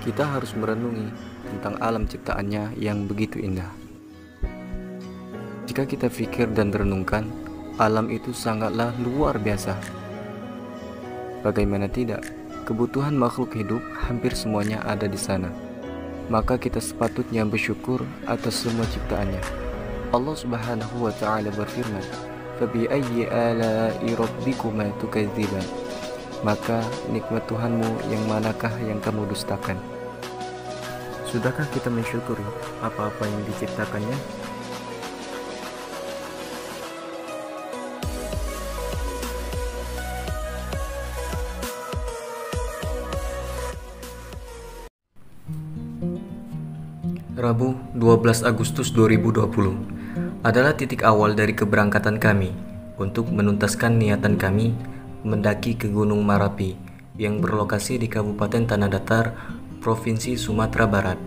kita harus merenungi tentang alam ciptaannya yang begitu indah. Jika kita pikir dan renungkan, alam itu sangatlah luar biasa. Bagaimana tidak, kebutuhan makhluk hidup hampir semuanya ada di sana. Maka kita sepatutnya bersyukur atas semua ciptaannya. Allah Subhanahu wa Ta'ala berfirman, "Fabi'ayyi ala'i rabbikuma tukadziban?" Maka nikmat Tuhanmu yang manakah yang kamu dustakan? Sudahkah kita mensyukuri apa-apa yang diciptakannya? Rabu 12 Agustus 2020 adalah titik awal dari keberangkatan kami untuk menuntaskan niatan kami mendaki ke Gunung Marapi yang berlokasi di Kabupaten Tanah Datar, Provinsi Sumatera Barat.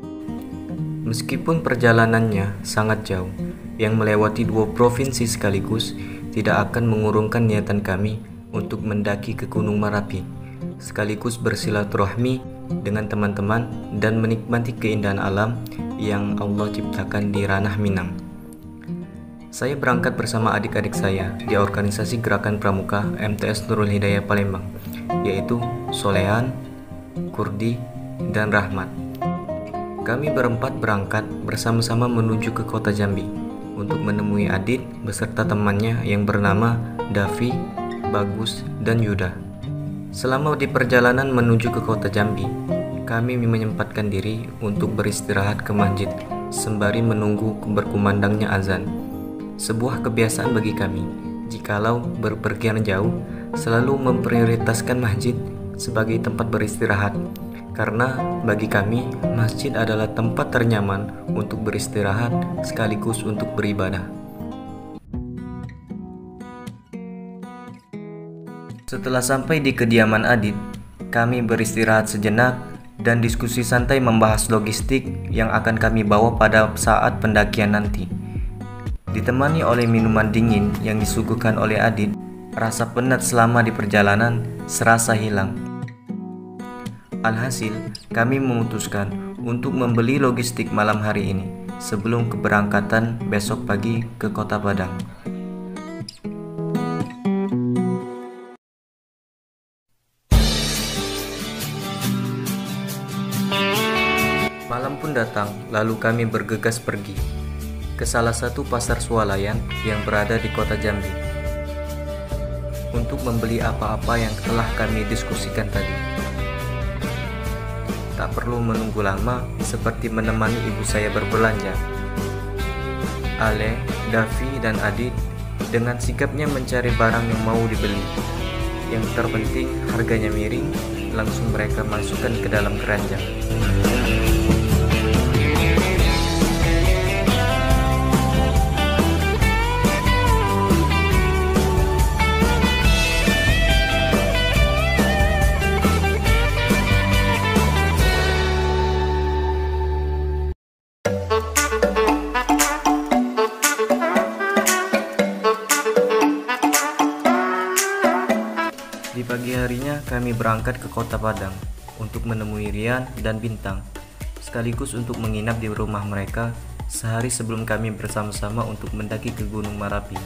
Meskipun perjalanannya sangat jauh, yang melewati 2 provinsi sekaligus, tidak akan mengurungkan niatan kami untuk mendaki ke Gunung Marapi, sekaligus bersilaturahmi dengan teman-teman dan menikmati keindahan alam yang Allah ciptakan di ranah Minang. Saya berangkat bersama adik-adik saya di organisasi Gerakan Pramuka MTS Nurul Hidayah Palembang, yaitu Solehan, Kurdi, dan Rahmat. Kami berempat berangkat bersama-sama menuju ke kota Jambi untuk menemui Adit beserta temannya yang bernama Davi, Bagus, dan Yuda. Selama di perjalanan menuju ke kota Jambi, kami menyempatkan diri untuk beristirahat ke masjid sembari menunggu berkumandangnya azan. Sebuah kebiasaan bagi kami, jikalau berpergian jauh, selalu memprioritaskan masjid sebagai tempat beristirahat, karena bagi kami, masjid adalah tempat ternyaman untuk beristirahat sekaligus untuk beribadah. Setelah sampai di kediaman Adit, kami beristirahat sejenak dan diskusi santai membahas logistik yang akan kami bawa pada saat pendakian nanti. Ditemani oleh minuman dingin yang disuguhkan oleh Adit, rasa penat selama di perjalanan serasa hilang. Alhasil, kami memutuskan untuk membeli logistik malam hari ini sebelum keberangkatan besok pagi ke Kota Padang. Malam pun datang, lalu kami bergegas pergi ke salah satu pasar swalayan yang berada di kota Jambi untuk membeli apa-apa yang telah kami diskusikan tadi. Tak perlu menunggu lama, seperti menemani ibu saya berbelanja. Ale, Davi, dan Adit dengan sigapnya mencari barang yang mau dibeli. Yang terpenting harganya miring, langsung mereka masukkan ke dalam keranjang. Di pagi harinya kami berangkat ke kota Padang untuk menemui Rian dan Bintang, sekaligus untuk menginap di rumah mereka sehari sebelum kami bersama-sama untuk mendaki ke Gunung Marapi.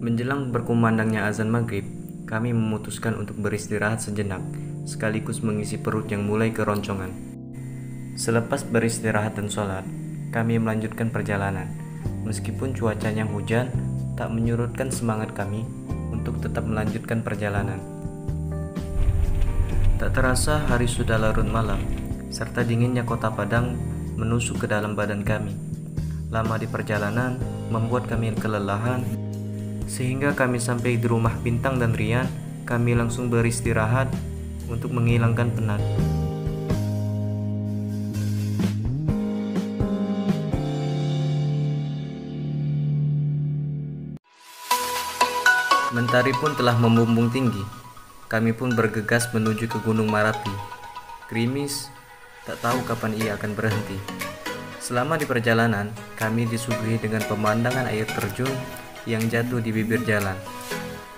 Menjelang berkumandangnya azan maghrib, kami memutuskan untuk beristirahat sejenak, sekaligus mengisi perut yang mulai keroncongan. Selepas beristirahat dan sholat, kami melanjutkan perjalanan. Meskipun cuacanya hujan, tak menyurutkan semangat kami untuk tetap melanjutkan perjalanan. Tak terasa hari sudah larut malam, serta dinginnya kota Padang menusuk ke dalam badan kami. Lama di perjalanan membuat kami kelelahan, sehingga kami sampai di rumah Bintang dan Rian, kami langsung beristirahat untuk menghilangkan penat. Mentari pun telah membumbung tinggi. Kami pun bergegas menuju ke Gunung Marapi. Gerimis, tak tahu kapan ia akan berhenti. Selama di perjalanan, kami disuguhi dengan pemandangan air terjun yang jatuh di bibir jalan.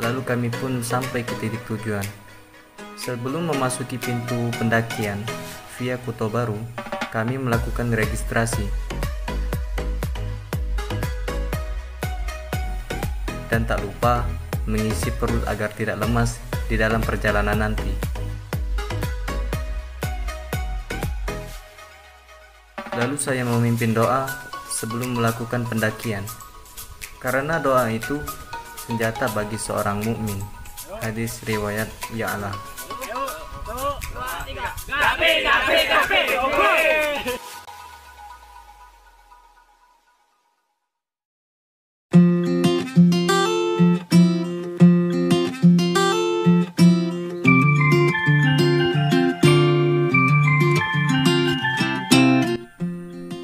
Lalu kami pun sampai ke titik tujuan. Sebelum memasuki pintu pendakian via Kuto Baru, kami melakukan registrasi. Dan tak lupa mengisi perut agar tidak lemas di dalam perjalanan nanti. Lalu saya memimpin doa sebelum melakukan pendakian. Karena doa itu senjata bagi seorang mukmin. Hadis riwayat Ya'la.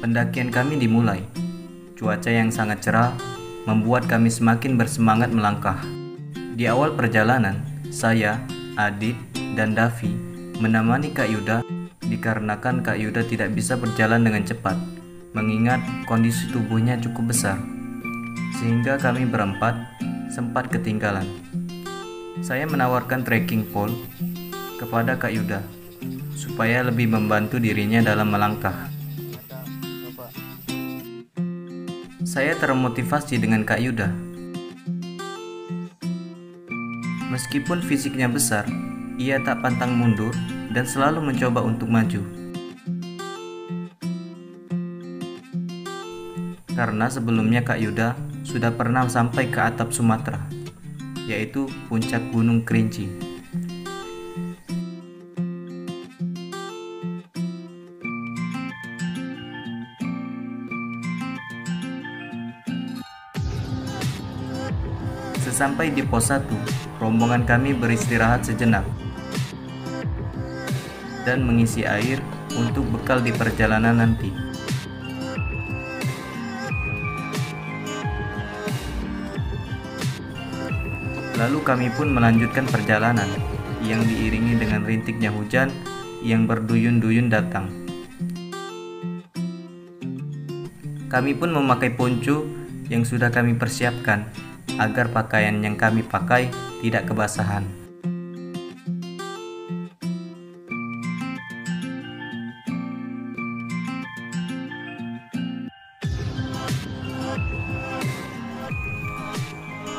Pendakian kami dimulai. Cuaca yang sangat cerah membuat kami semakin bersemangat melangkah. Di awal perjalanan, saya, Adit, dan Davi menemani Kak Yuda dikarenakan Kak Yuda tidak bisa berjalan dengan cepat, mengingat kondisi tubuhnya cukup besar, sehingga kami berempat sempat ketinggalan. Saya menawarkan trekking pole kepada Kak Yuda supaya lebih membantu dirinya dalam melangkah. Saya termotivasi dengan Kak Yuda. Meskipun fisiknya besar, ia tak pantang mundur dan selalu mencoba untuk maju. Karena sebelumnya Kak Yuda sudah pernah sampai ke atap Sumatera, yaitu puncak Gunung Kerinci. Sesampai di pos 1, rombongan kami beristirahat sejenak dan mengisi air untuk bekal di perjalanan nanti. Lalu kami pun melanjutkan perjalanan yang diiringi dengan rintiknya hujan yang berduyun-duyun datang. Kami pun memakai ponco yang sudah kami persiapkan agar pakaian yang kami pakai tidak kebasahan.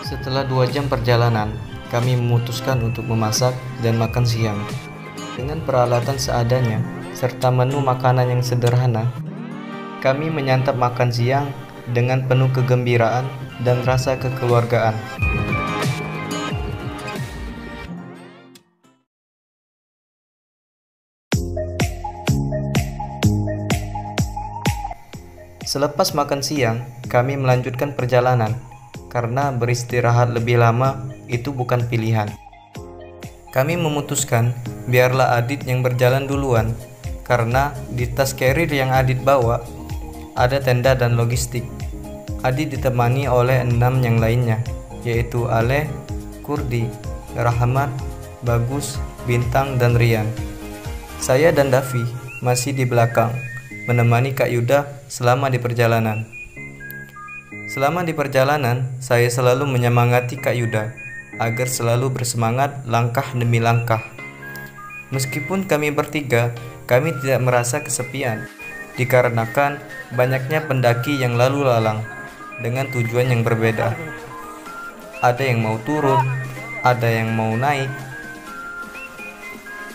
Setelah 2 jam perjalanan, kami memutuskan untuk memasak dan makan siang. Dengan peralatan seadanya, serta menu makanan yang sederhana, kami menyantap makan siang dengan penuh kegembiraan dan rasa kekeluargaan. Selepas makan siang, kami melanjutkan perjalanan karena beristirahat lebih lama itu bukan pilihan. Kami memutuskan biarlah Adit yang berjalan duluan karena di tas carrier yang Adit bawa ada tenda dan logistik. Adit ditemani oleh 6 yang lainnya, yaitu Ale, Kurdi, Rahmat, Bagus, Bintang, dan Rian. Saya dan Davi masih di belakang, menemani Kak Yuda selama di perjalanan. Selama di perjalanan, saya selalu menyemangati Kak Yuda agar selalu bersemangat langkah demi langkah. Meskipun kami bertiga, kami tidak merasa kesepian, dikarenakan banyaknya pendaki yang lalu lalang dengan tujuan yang berbeda. Ada yang mau turun, ada yang mau naik.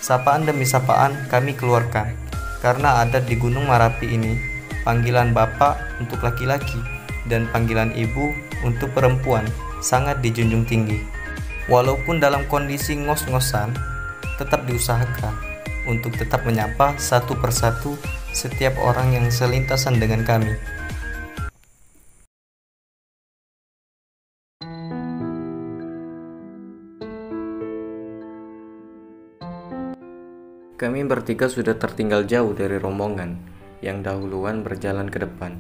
Sapaan demi sapaan kami keluarkan, karena adat di Gunung Marapi ini, panggilan bapak untuk laki-laki dan panggilan ibu untuk perempuan sangat dijunjung tinggi. Walaupun dalam kondisi ngos-ngosan, tetap diusahakan untuk tetap menyapa satu persatu setiap orang yang selintasan dengan kami. Kami bertiga sudah tertinggal jauh dari rombongan yang dahuluan berjalan ke depan.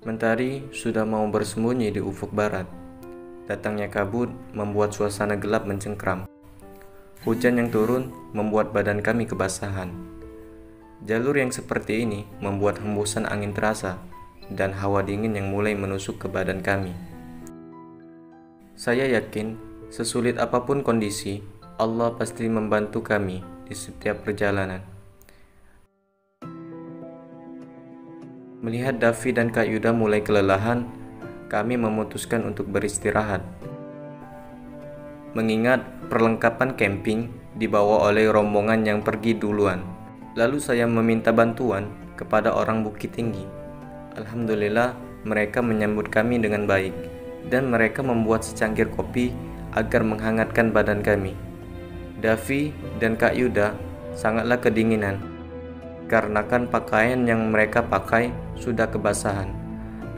Mentari sudah mau bersembunyi di ufuk barat. Datangnya kabut membuat suasana gelap mencengkram. Hujan yang turun membuat badan kami kebasahan. Jalur yang seperti ini membuat hembusan angin terasa dan hawa dingin yang mulai menusuk ke badan kami. Saya yakin, sesulit apapun kondisi, Allah pasti membantu kami di setiap perjalanan. Melihat Davi dan Kak Yuda mulai kelelahan, kami memutuskan untuk beristirahat. Mengingat perlengkapan camping dibawa oleh rombongan yang pergi duluan. Lalu saya meminta bantuan kepada orang Bukit Tinggi. Alhamdulillah, mereka menyambut kami dengan baik dan mereka membuat secangkir kopi agar menghangatkan badan kami. Davi dan Kak Yuda sangatlah kedinginan karena pakaian yang mereka pakai sudah kebasahan.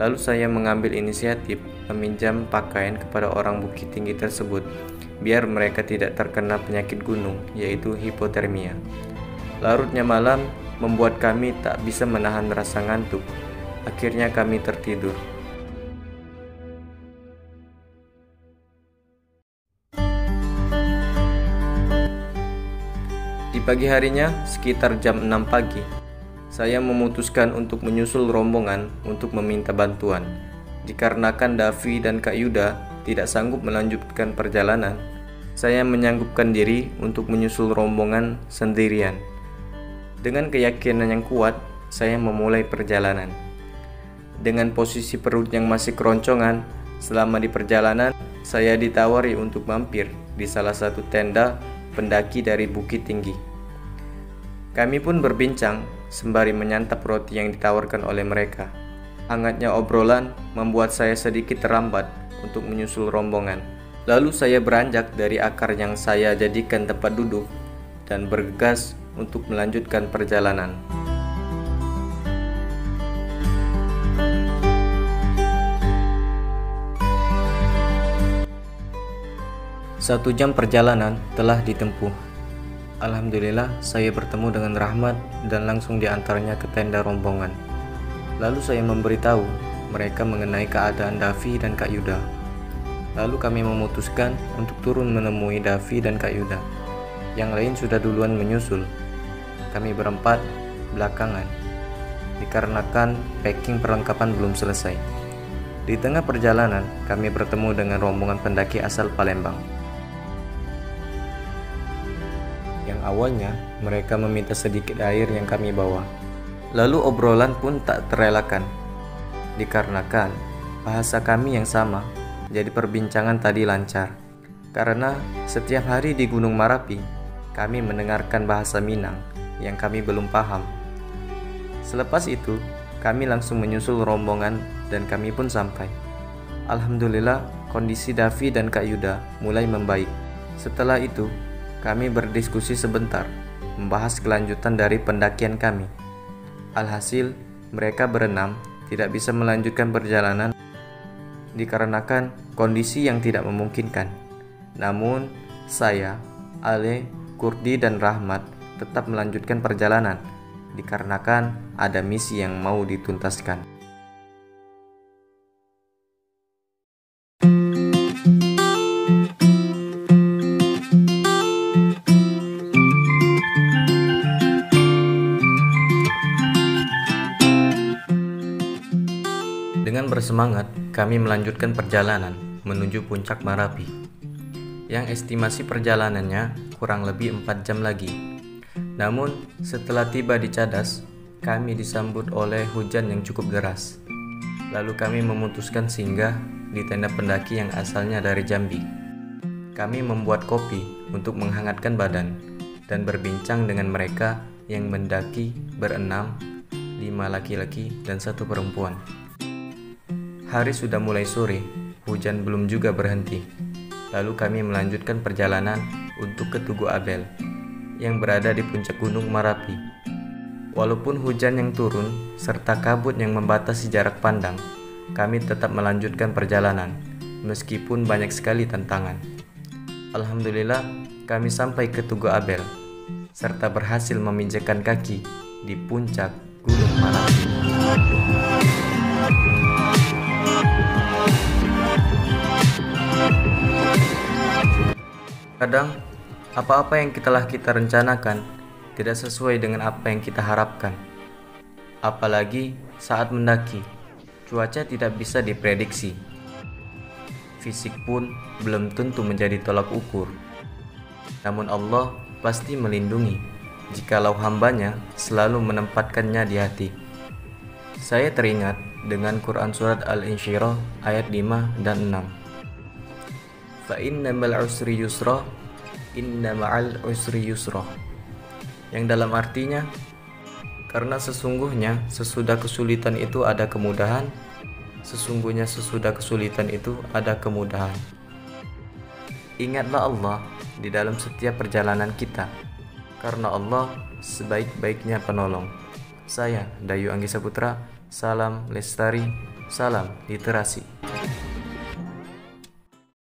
Lalu saya mengambil inisiatif meminjam pakaian kepada orang Bukit Tinggi tersebut biar mereka tidak terkena penyakit gunung, yaitu hipotermia. Larutnya malam membuat kami tak bisa menahan rasa ngantuk. Akhirnya kami tertidur. Di pagi harinya, sekitar jam 6 pagi, saya memutuskan untuk menyusul rombongan untuk meminta bantuan. Dikarenakan Davi dan Kak Yuda tidak sanggup melanjutkan perjalanan, saya menyanggupkan diri untuk menyusul rombongan sendirian. Dengan keyakinan yang kuat, saya memulai perjalanan. Dengan posisi perut yang masih keroncongan, selama di perjalanan, saya ditawari untuk mampir di salah satu tenda pendaki dari Bukit Tinggi. Kami pun berbincang sembari menyantap roti yang ditawarkan oleh mereka. Hangatnya obrolan membuat saya sedikit terlambat untuk menyusul rombongan. Lalu saya beranjak dari akar yang saya jadikan tempat duduk dan bergegas untuk melanjutkan perjalanan. Satu jam perjalanan telah ditempuh. Alhamdulillah, saya bertemu dengan Rahmat dan langsung diantarnya ke tenda rombongan. Lalu saya memberitahu mereka mengenai keadaan Davi dan Kak Yuda. Lalu kami memutuskan untuk turun menemui Davi dan Kak Yuda. Yang lain sudah duluan menyusul. Kami berempat belakangan, dikarenakan packing perlengkapan belum selesai. Di tengah perjalanan, kami bertemu dengan rombongan pendaki asal Palembang. Yang awalnya mereka meminta sedikit air yang kami bawa. Lalu obrolan pun tak terelakkan. Dikarenakan bahasa kami yang sama, jadi perbincangan tadi lancar. Karena setiap hari di Gunung Marapi, kami mendengarkan bahasa Minang yang kami belum paham. Selepas itu, kami langsung menyusul rombongan dan kami pun sampai. Alhamdulillah, kondisi Davi dan Kak Yuda mulai membaik. Setelah itu, kami berdiskusi sebentar, membahas kelanjutan dari pendakian kami. Alhasil, mereka berenam tidak bisa melanjutkan perjalanan dikarenakan kondisi yang tidak memungkinkan. Namun, saya, Ale, Kurdi, dan Rahmat tetap melanjutkan perjalanan dikarenakan ada misi yang mau dituntaskan. Dengan bersemangat, kami melanjutkan perjalanan menuju puncak Marapi, yang estimasi perjalanannya kurang lebih 4 jam lagi. Namun, setelah tiba di Cadas, kami disambut oleh hujan yang cukup deras. Lalu kami memutuskan singgah di tenda pendaki yang asalnya dari Jambi. Kami membuat kopi untuk menghangatkan badan dan berbincang dengan mereka yang mendaki berenam, 5 laki-laki dan 1 perempuan. Hari sudah mulai sore, hujan belum juga berhenti. Lalu kami melanjutkan perjalanan untuk ke Tugu Abel yang berada di puncak Gunung Marapi. Walaupun hujan yang turun serta kabut yang membatasi jarak pandang, kami tetap melanjutkan perjalanan meskipun banyak sekali tantangan. Alhamdulillah, kami sampai ke Tugu Abel serta berhasil memijakkan kaki di puncak Gunung Marapi. Kadang, apa-apa yang telah kita rencanakan tidak sesuai dengan apa yang kita harapkan. Apalagi saat mendaki, Cuaca tidak bisa diprediksi. Fisik pun belum tentu menjadi tolak ukur. Namun Allah pasti melindungi jikalau hambanya selalu menempatkannya di hati. Saya teringat dengan Quran Surat Al-Insyirah ayat 5 dan 6. Fa innamal usri yusra, inna ma'al usri yusra. Yang dalam artinya, karena sesungguhnya sesudah kesulitan itu ada kemudahan, sesungguhnya sesudah kesulitan itu ada kemudahan. Ingatlah Allah di dalam setiap perjalanan kita, karena Allah sebaik-baiknya penolong. Saya, Dayu Anggisa Putra, salam lestari, salam literasi.